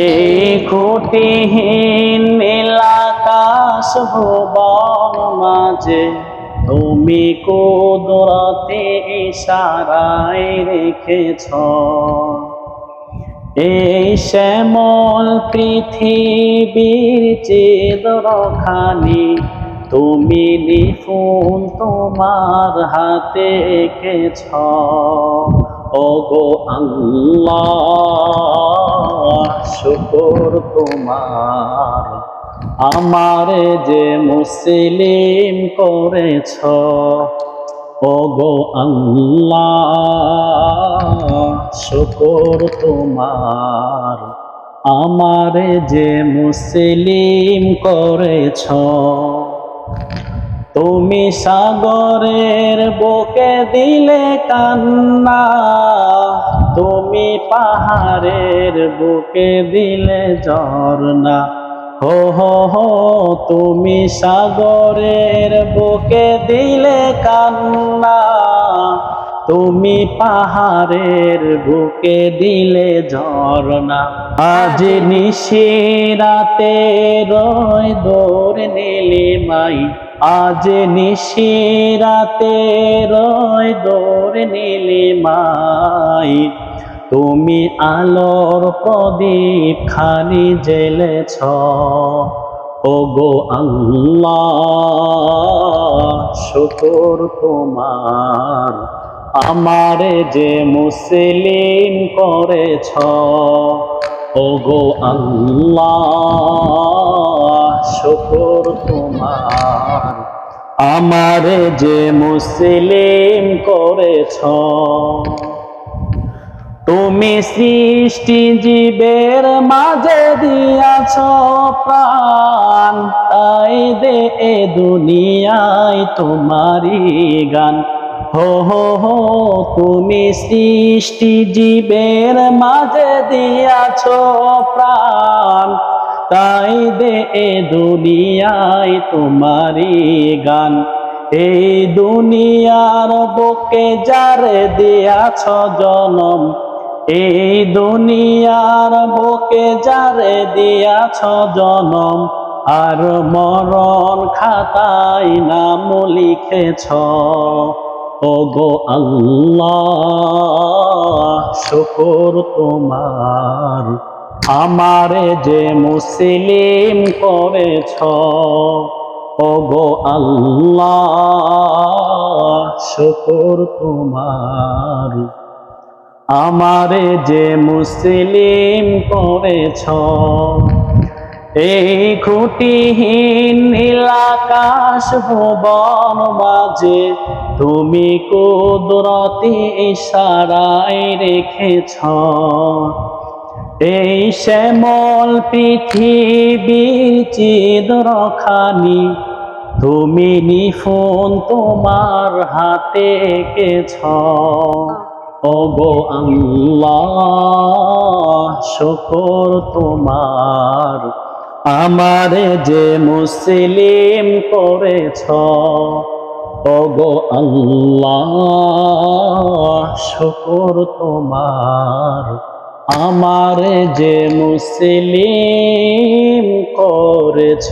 এই খুঁটিহীন নীলাকাশ ভুবন মাঝে তুমি কুদরতি ইশারায় রেখেছ এই শ্যামল পৃথিবীর চিত্রখানি তুমি নিপুণ তোমার হাতে এঁকেছ। ওগো আল্লাহ শুকর তোমার, আমারে যে মুসলিম করেছ। ওগো আল্লাহ শুকর তোমার, আমারে যে মুসলিম করেছ। তুমি সাগরের বুকে দিলে কান্না, তুমি পাহাড়ের বুকে দিলে ঝরনা। হো হো হো তুমি সাগরের বুকে দিলে কান্না, তুমি পাহাড়ের বুকে দিলে ঝরনা। আজ নিশিরাতে রয় দোর নীলিমাই, আজ নিশিরাতে রয় দোর নীলিমাই, তুমি আলোর প্রদীপ খানি জ্বেলেছ। ওগো আল্লাহ শুকর তোমার, আমারে যে মুসলিম করেছ। ওগো আল্লাহ শুকর তোমার, আমারে যে মুসলিম করেছ। তুমি সৃষ্টি জীবের মাঝে দিয়াছ প্রাণ, তাই দে এ দুনিয়ায় তোমারি গান। হো হো হো তুমি সৃষ্টি জীবের মাঝে দিয়াছ প্রাণ, তাই দে এ দুনিয়ায় তোমারি গান। এই দুনিয়ার বুকে যারে দিয়াছ জনম, এই দুনিয়ার বুকে যারে দিয়াছ জনম, আর মরণ খাতায় নাম লিখেছ। ওগো আল্লাহ শুকর তোমার, আমারে যে মুসলিম করেছ। ওগো আল্লাহ শুকর তোমার, আমারে যে মুসলিম করেছ। এই খুঁটিহীন নীলাকাশ ভুবন মাঝে তুমি কুদরতি ইশারায় রেখেছ। এই শ্যামল পৃথিবীর চিত্রখানি তুমি নিপুণ তোমার হাতে এঁকেছ। ওগো আল্লাহ শুকর তোমার, আমারে যে মুসলিম করেছ। ওগো আল্লাহ শুকর তোমার, আমারে যে মুসলিম করেছ।